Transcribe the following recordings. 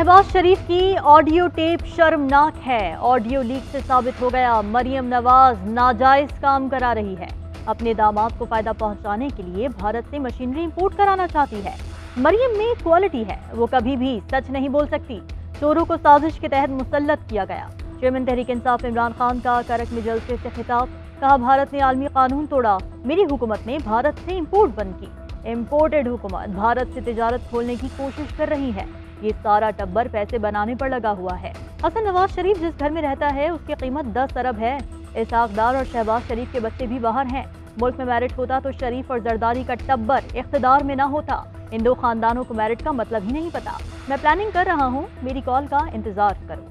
शहबाज शरीफ की audio tape शर्मनाक है। ऑडियो लीक से साबित हो गया मरियम नवाज नाजायज काम करा रही है। अपने दामाद को फायदा पहुंचाने के लिए भारत से मशीनरी इंपोर्ट कराना चाहती है। मरियम में क्वालिटी है, वो कभी भी सच नहीं बोल सकती। चोरों को साजिश के तहत मुसल्लत किया गया। चेयरमैन तहरीक इंसाफ इमरान खान का करक में जलसे से खिताब, कहा भारत ने आलमी कानून तोड़ा, मेरी हुकूमत ने भारत से इंपोर्ट बंद की। इम्पोर्टेड हुकूमत भारत से तिजारत खोलने की कोशिश कर रही है। ये सारा टब्बर पैसे बनाने पर लगा हुआ है। हसन नवाज शरीफ जिस घर में रहता है उसकी कीमत 10 अरब है। इसहाक डार और शहबाज शरीफ के बच्चे भी बाहर हैं। मुल्क में मैरिट होता तो शरीफ और जरदारी का टब्बर इख्तिदार में ना होता। इन दो खानदानों को मैरिट का मतलब ही नहीं पता। मैं प्लानिंग कर रहा हूँ, मेरी कॉल का इंतजार करो।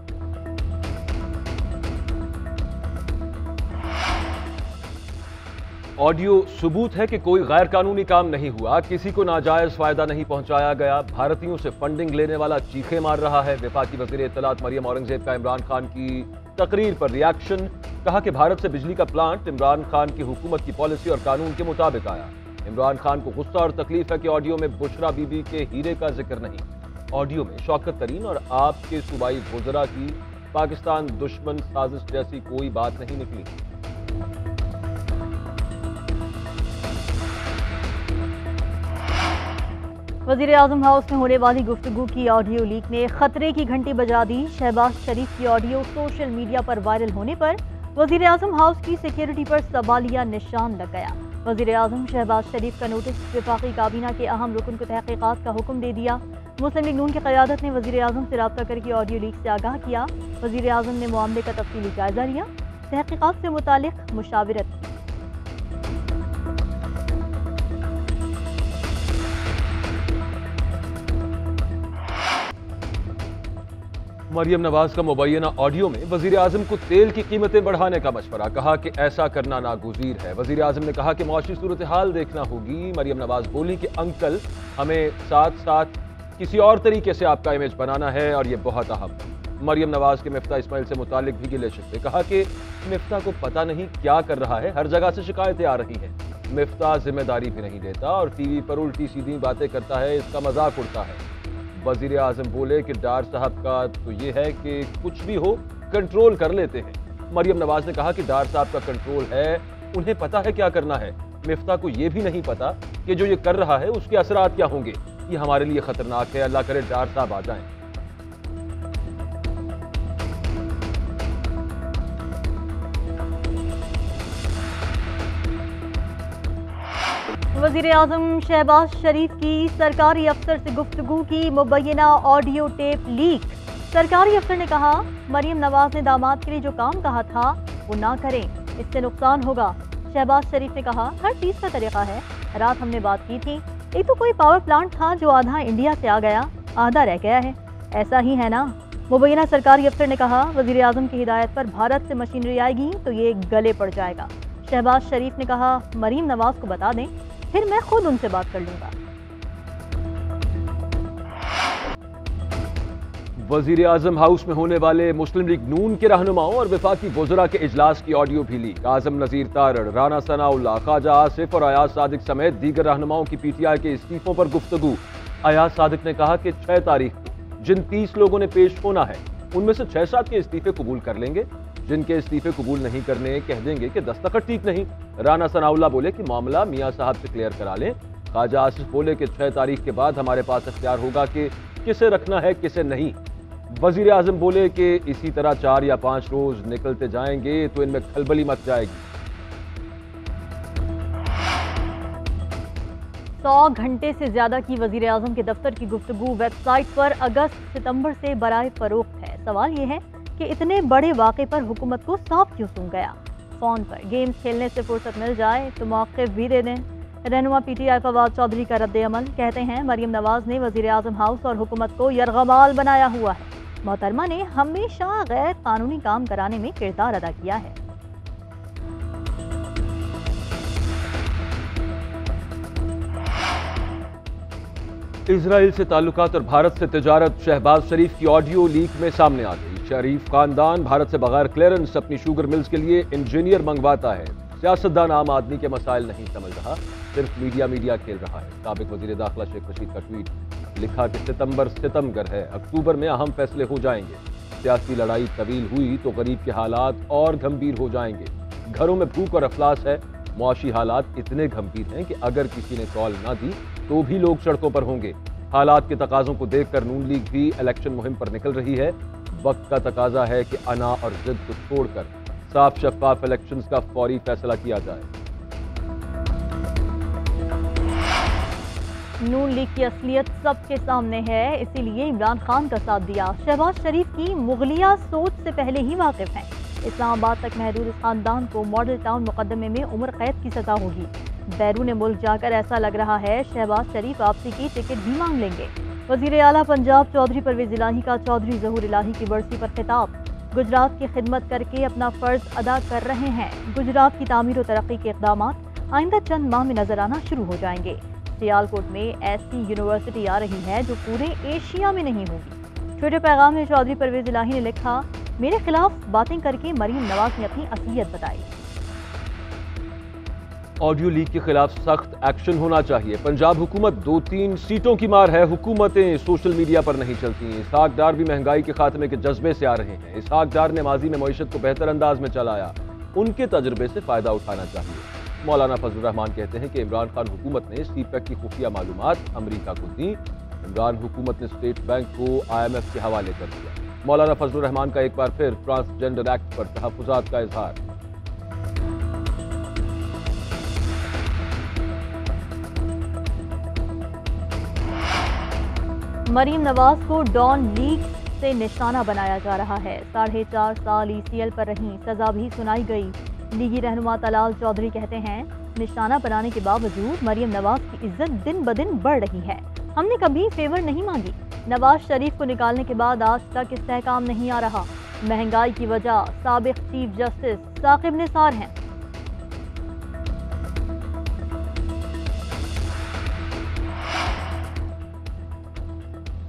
ऑडियो सबूत है कि कोई गैर कानूनी काम नहीं हुआ, किसी को नाजायज फायदा नहीं पहुंचाया गया। भारतीयों से फंडिंग लेने वाला चीखे मार रहा है। वफाकी वज़ीर इत्तलात मरियम औरंगजेब का इमरान खान की तकरीर पर रिएक्शन, कहा कि भारत से बिजली का प्लांट इमरान खान की हुकूमत की पॉलिसी और कानून के मुताबिक आया। इमरान खान को गुस्सा और तकलीफ है कि ऑडियो में बुशरा बीबी के हीरे का जिक्र नहीं। ऑडियो में शौकत तरीन और आपके सूबाई वज़रा की पाकिस्तान दुश्मन साजिश जैसी कोई बात नहीं निकली। वज़ीर आज़म हाउस में होने वाली गुफ्तगू की ऑडियो लीक ने खतरे की घंटी बजा दी। शहबाज शरीफ की ऑडियो सोशल मीडिया पर वायरल होने पर वज़ीर आज़म हाउस की सिक्योरिटी पर सवालिया निशान लग गया। वज़ीर आज़म शहबाज शरीफ का नोटिस वफाकी काबीना के अहम रुकन को तहकीकात का हुक्म दे दिया। मुस्लिम लीग नून की क़यादत ने वज़ीर आज़म से रब्ता करके ऑडियो लीक से आगाह किया। वज़ीर आज़म ने मामले का तफसीली जायजा लिया, तहकीकात से मुतालिक मुशावरत की। मरियम नवाज का मुबैना ऑडियो में वजीर आजम को तेल की कीमतें बढ़ाने का मशवरा, कहा कि ऐसा करना नागुज़ीर है। वजीर आजम ने कहा कि मुआशी सूरत हाल देखना होगी। मरियम नवाज बोली कि अंकल, हमें साथ साथ किसी और तरीके से आपका इमेज बनाना है और ये बहुत अहम है। मरियम नवाज के मिफ्ता इस्माइल से मुतालिक भी गिले शिकवे, कहा कि मिफ्ता को पता नहीं क्या कर रहा है, हर जगह से शिकायतें आ रही हैं। मिफ्ता जिम्मेदारी भी नहीं लेता और टीवी पर उल्टी सीधी बातें करता है, इसका मजाक उड़ता है। वजीर आजम बोले कि डार साहब का तो ये है कि कुछ भी हो कंट्रोल कर लेते हैं। मरियम नवाज ने कहा कि डार साहब का कंट्रोल है, उन्हें पता है क्या करना है। मिफ्ता को ये भी नहीं पता कि जो ये कर रहा है उसके असरात क्या होंगे। ये हमारे लिए खतरनाक है। अल्लाह करे डार साहब आ जाएं। वज़ीर आज़म शहबाज शरीफ की सरकारी अफसर से गुफ्तगू की मुबैना ऑडियो टेप लीक। सरकारी अफसर ने कहा, मरियम नवाज ने दामाद के लिए जो काम कहा था वो ना करें, इससे नुकसान होगा। शहबाज शरीफ ने कहा, हर चीज़ का तरीका है। रात हमने बात की थी, एक तो कोई पावर प्लांट था जो आधा इंडिया से आ गया, आधा रह गया है, ऐसा ही है ना। मुबैना सरकारी अफसर ने कहा, वज़ीर आज़म की हिदायत पर भारत से मशीनरी आएगी तो ये गले पड़ जाएगा। शहबाज शरीफ ने कहा, मरियम नवाज को बता दें, फिर मैं खुद उनसे बात कर लूंगा। वजीर आजम हाउस में होने वाले मुस्लिम लीग नून के रहनुमाओं और वफाकी वज़रा के इजलास की ऑडियो भी लीक। आजम नज़ीर तारड़, राना सनाउल्लाह, ख्वाजा आसिफ और अयाज सादिक समेत दीगर रहनुमाओं की पीटीआई के इस्तीफों पर गुफ्तगू। अयाज सादिक ने कहा कि 6 तारीख को जिन 30 लोगों ने पेश होना है उनमें से 6-7 के इस्तीफे कबूल कर लेंगे, जिनके इस्तीफे कबूल नहीं करने कह देंगे कि दस्तखत ठीक नहीं। राना सनाउल्लाह बोले कि मामला मियां साहब से क्लियर करा लें। ख्वाजा आसिफ बोले कि 6 तारीख के बाद हमारे पास इख्तियार होगा कि किसे रखना है किसे नहीं। वजीर आजम बोले कि इसी तरह 4 या 5 रोज निकलते जाएंगे तो इनमें खलबली मच जाएगी। 100 घंटे से ज्यादा की वजीर आजम के दफ्तर की गुफ्तगू वेबसाइट पर अगस्त सितंबर से बराए फरोख्त है। सवाल यह है कि इतने बड़े वाक़े पर हुकूमत को साफ क्यों सूंघ गया। फोन पर गेम्स खेलने से फुर्सत मिल जाए तो मौक़िफ़ भी दे दें। रहनुमा पीटीआई फवाद चौधरी का रद्द अमल, कहते हैं मरियम नवाज ने वज़ीर आज़म हाउस और हुकूमत को यरगमाल बनाया हुआ है। मोहतरमा ने हमेशा गैर कानूनी काम कराने में किरदार अदा किया है। इजराइल से ताल्लुकात और भारत से तिजारत, शहबाज शरीफ की ऑडियो लीक में सामने आ गई। शरीफ खानदान भारत से बगैर क्लियरेंस अपनी शुगर मिल्स के लिए इंजीनियर मंगवाता है। सियासतदान आम आदमी के मसाइल नहीं समझ रहा, सिर्फ मीडिया खेल रहा है। साबिक वजीर दाखिला शेख रशीद का ट्वीट। लिखा कि सितंबर सितमगर है, अक्टूबर में अहम फैसले हो जाएंगे। सियासी लड़ाई तवील हुई तो गरीब के हालात और गंभीर हो जाएंगे। घरों में भूख और अफलास है। मुआशी हालात इतने गंभीर हैं कि अगर किसी ने कॉल ना दी तो भी लोग सड़कों पर होंगे। हालात के तकाजों को देखकर नून लीग भी इलेक्शन मुहिम पर निकल रही है। वक्त का तकाजा है कि अना और जिद को छोड़कर साफ शफाफ इलेक्शंस का फौरी फैसला किया जाए। नून लीग की असलियत सबके सामने है, इसीलिए इमरान खान का साथ दिया। शहबाज शरीफ की मुगलिया सोच से पहले ही वाकिफ हैं। इस्लामाबाद तक महदूद इस खानदान को मॉडल टाउन मुकदमे में उम्र कैद की सजा होगी। बैरून मुल्क जाकर ऐसा लग रहा है शहबाज शरीफ वापसी की टिकट भी मांग लेंगे। वजीर आला पंजाब चौधरी परवेज इलाही का चौधरी ज़हूर इलाही की बरसी पर खिताब। गुजरात की खिदमत करके अपना फर्ज अदा कर रहे हैं। गुजरात की तामीर और तरक्की के इक़दाम आइंदा चंद माह में नजर आना शुरू हो जाएंगे। सियालकोट में ऐसी यूनिवर्सिटी आ रही है जो पूरे एशिया में नहीं होगी। ट्विटर पैगाम में चौधरी परवेज इलाही ने लिखा, मेरे खिलाफ बातें करके मरीम नवाज ने अपनी असलियत बताई। ऑडियो लीक के खिलाफ सख्त एक्शन होना चाहिए। पंजाब हुकूमत 2-3 सीटों की मार है। हुकूमतें सोशल मीडिया पर नहीं चलती। इसहाक डार भी महंगाई के खात्मे के जज्बे से आ रहे हैं। इसहाक डार ने माजी में मईशत को बेहतर अंदाज में चलाया। उनके तजुर्बे से फायदा उठाना चाहिए। मौलाना फजलुर रहमान कहते हैं कि इमरान खान हुकूमत ने सीपैक की खुफिया मालूमात अमरीका को दी। इमरान हुकूमत ने स्टेट बैंक को IMF के हवाले कर दिया। मौलाना फजलुर रहमान का एक बार फिर ट्रांसजेंडर एक्ट पर तहफ्फुज़ात का इजहार। मरीम नवाज को डॉन लीग से निशाना बनाया जा रहा है। 4.5 साल ECL पर रहीं, सजा भी सुनाई गई। लीगी रहनुमा तलाल चौधरी कहते हैं, निशाना बनाने के बावजूद मरीम नवाज की इज्जत दिन ब दिन बढ़ रही है। हमने कभी फेवर नहीं मांगी। नवाज शरीफ को निकालने के बाद आज तक इस्तेहकाम नहीं आ रहा। महंगाई की वजह साबिक चीफ जस्टिस साकिब निसार हैं।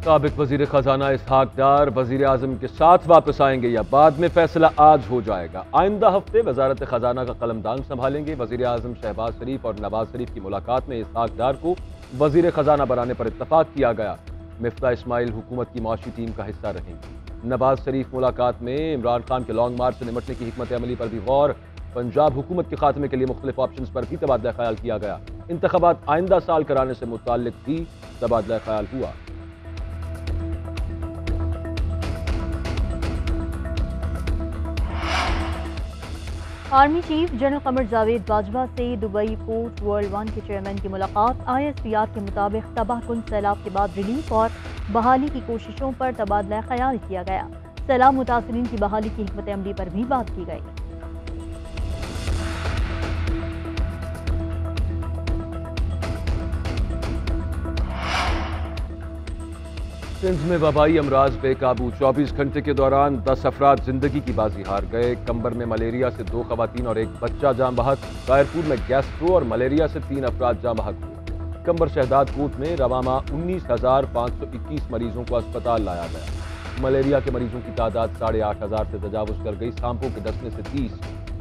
साबिक वजीर खजाना इसहाक डार वजीर आजम के साथ वापस आएंगे या बाद में फैसला आज हो जाएगा। आइंदा हफ्ते वजारत खजाना का कलमदान संभालेंगे। वजीर आजम शहबाज शरीफ और नवाज शरीफ की मुलाकात में इसहाक डार को वजीर खजाना बनाने पर इत्तफाक किया गया। मिफ्ता इस्माइल हुकूमत की माशी टीम का हिस्सा रहेंगी। नवाज शरीफ मुलाकात में इमरान खान के लॉन्ग मार्च से निमटने की हिकमत अमली पर भी गौर। पंजाब हुकूमत के खात्मे के लिए मुख्तलिफ ऑप्शन पर भी तबादला ख्याल किया गया। इंतखाबात आइंदा साल कराने से मुताल्लिक भी तबादला ख्याल हुआ। Army chief general Qamar Javed Bajwa से दुबई पोर्ट वर्ल्ड 1 के चेयरमैन की मुलाकात। ISPR के मुताबिक तबाहकुन सैलाब के बाद रिलीफ और बहाली की कोशिशों पर तबादला ख्याल किया गया। सैलाब मुतासरीन की बहाली की हिकमत अमली पर भी बात की गई। सिंध में वबाई अमराज बेकाबू। 24 घंटे के दौरान 10 अफराद जिंदगी की बाजी हार गए। कंबर में मलेरिया से 2 खवातीन और 1 बच्चा जाँ बहक। कायरपुर में गैस्ट्रो और मलेरिया से 3 अफराद जाँ बहक हुए। कंबर शहदाद कोट में रवामा 19,521 मरीजों को अस्पताल लाया गया। मलेरिया के मरीजों की तादाद 8,500 से तजावुज कर गई। सांपों के डसने से 30,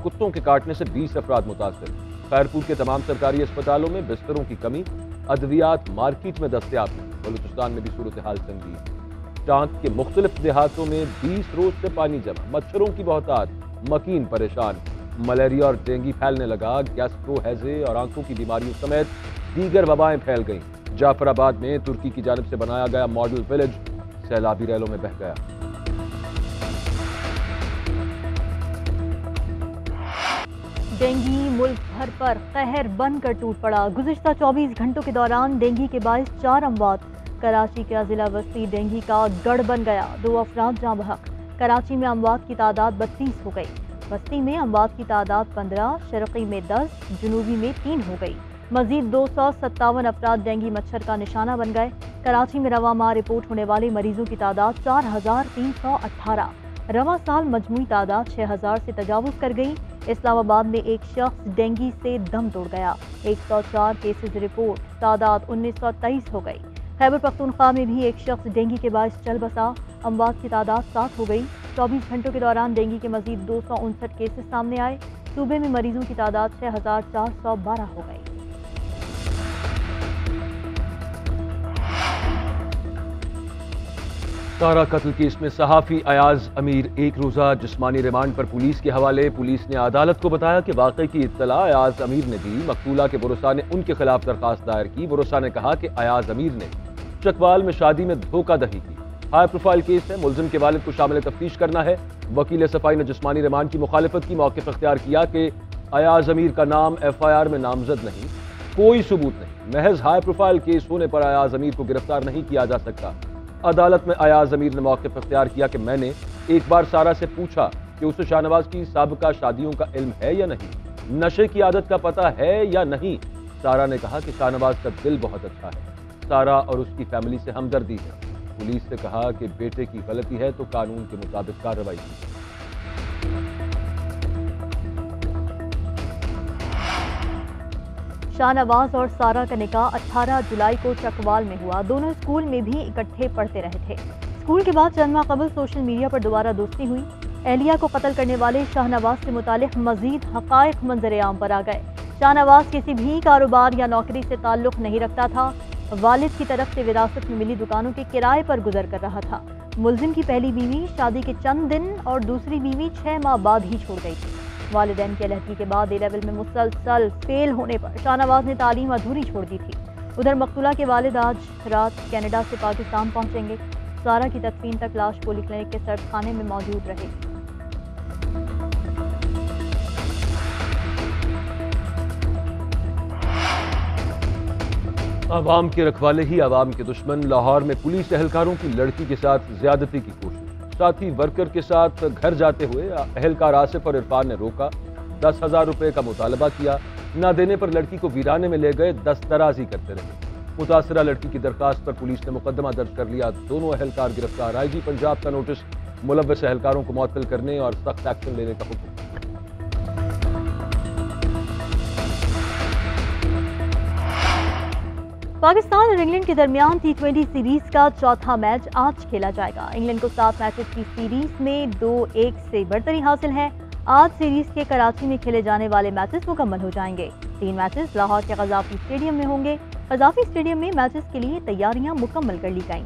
कुत्तों के काटने से 20 अफराद मुतासर। कायरपुर के तमाम सरकारी अस्पतालों में बिस्तरों की कमी। अद्वियात मार्केट में दस्तयाब हैं। बलूचिस्तान में भी सूरत हाल संगीन। टांक के मुख्तलिफ देहातों में 20 रोज से पानी जमा। मच्छरों की बहुतात, मकीन परेशान। मलेरिया और डेंगू फैलने लगा। गैस्ट्रो, हैजे और आंखों की बीमारियों समेत दीगर वबाएं फैल गईं। जाफराबाद में तुर्की की जानिब से बनाया गया मॉडल विलेज सैलाबी रैलों में बह गया। डेंगू मुल्क भर पर कहर बनकर टूट पड़ा। गुज़िश्ता 24 घंटों के दौरान डेंगू के बाइस 4 अमवात। कराची का जिला बस्ती डेंगू का गढ़ बन गया। 2 अफराद जाँ बहक। कराची में अमवात की तादाद 32 हो गई। बस्ती में अमवात की तादाद 15, शर्क़ी में 10, जुनूबी में 3 हो गई। मजीद 257 अफराद डेंगू मच्छर का निशाना बन गए। कराची में रवा माह रिपोर्ट होने वाले मरीजों की तादाद 4,318। रवा साल मजमूई तादाद 6,000 से तजावुज कर गई। इस्लामाबाद में एक शख्स डेंगू से दम तोड़ गया। 104 केसेज रिपोर्ट, तादाद 1923 हो गई। खैबर पख्तूनख्वा में भी एक शख्स डेंगू के बायस चल बसा। अमवात की तादाद 7 हो गई। 24 घंटों के दौरान डेंगू के मजीद 259 केसेस सामने आए। सूबे में मरीजों की तादाद 6,412 हो गई। सारा कत्ल केस में सहाफी अयाज अमीर एक रोजा जिस्मानी रिमांड पर पुलिस के हवाले। पुलिस ने अदालत को बताया कि वाकई की इत्तला अयाज अमीर ने दी। मकतूला के बुरुसा ने उनके खिलाफ दरखास्त दायर की। बुरुसा ने कहा कि अयाज अमीर ने चकवाल में शादी में धोखाधड़ी की। हाई प्रोफाइल केस है, मुलजिम के वालिद को शामिल तफ्तीश करना है। वकील सफाई ने जिस्मानी रिमांड की मुखालिफत की। मौक़िफ़ इख्तियार किया कि अयाज अमीर का नाम FIR में नामजद नहीं, कोई सबूत नहीं। महज हाई प्रोफाइल केस होने पर अयाज अमीर को गिरफ्तार नहीं किया जा सकता। अदालत में अयाज अमीर ने मौक़िफ़ इख्तियार किया कि मैंने एक बार सारा से पूछा कि उसे शाहनवाज की साबिका शादियों का इल्म है या नहीं, नशे की आदत का पता है या नहीं। सारा ने कहा कि शाहनवाज का दिल बहुत अच्छा है, सारा और उसकी फैमिली से हमदर्दी है। पुलिस से कहा कि बेटे की गलती है तो कानून के मुताबिक कार्रवाई की। शाहनवाज और सारा का निकाह 18 जुलाई को चकवाल में हुआ। दोनों स्कूल में भी इकट्ठे पढ़ते रहे थे। स्कूल के बाद चंद माह कबल सोशल मीडिया पर दोबारा दोस्ती हुई। एहलिया को कत्ल करने वाले शाहनवाज से मुतालिक मजीद हकायक मंजर आम पर आ गए। शाहनवाज किसी भी कारोबार या नौकरी से ताल्लुक नहीं रखता था। वालिद की तरफ से विरासत में मिली दुकानों के किराए पर गुजर कर रहा था। मुलजिम की पहली बीवी शादी के चंद दिन और दूसरी बीवी 6 माह बाद ही छोड़ गई थी। वालिदैन की अलहदगी के बाद A-लेवल में मुसलसल फेल होने पर शाहनवाज ने तालीम अधूरी छोड़ दी थी। उधर मकतूला के वालिद आज रात कनाडा से पाकिस्तान पहुंचेंगे। सारा की तदफीन तक लाश पॉलीक्लिनिक के सर्द खाने में मौजूद रहेगी। आवाम के रखवाले ही आवाम के दुश्मन। लाहौर में पुलिस एहलकारों की लड़की के साथ ज्यादती की कोशिश। साथी वर्कर के साथ घर जाते हुए एहलकार आसिफ और इरफान ने रोका। 10,000 रुपए का मुतालबा किया। न देने पर लड़की को वीराने में ले गए, दस्तराजी करते रहे। मुतासरा लड़की की दरखास्त पर पुलिस ने मुकदमा दर्ज कर लिया। दोनों एहलकार गिरफ्तार। IG पंजाब का नोटिस। मुलव्वस एहलकारों को मुअत्तल करने और सख्त एक्शन लेने का हुक्म। पाकिस्तान और इंग्लैंड के दरमियान T20 सीरीज का चौथा मैच आज खेला जाएगा। इंग्लैंड को 7 मैचेस की सीरीज में 2-1 से बढ़तरी हासिल है। आज सीरीज के कराची में खेले जाने वाले मैचेस मुकम्मल हो जाएंगे। 3 मैचेस लाहौर के क़ज़ाफ़ी स्टेडियम में होंगे। क़ज़ाफ़ी स्टेडियम में मैचेस के लिए तैयारियां मुकम्मल कर ली गई।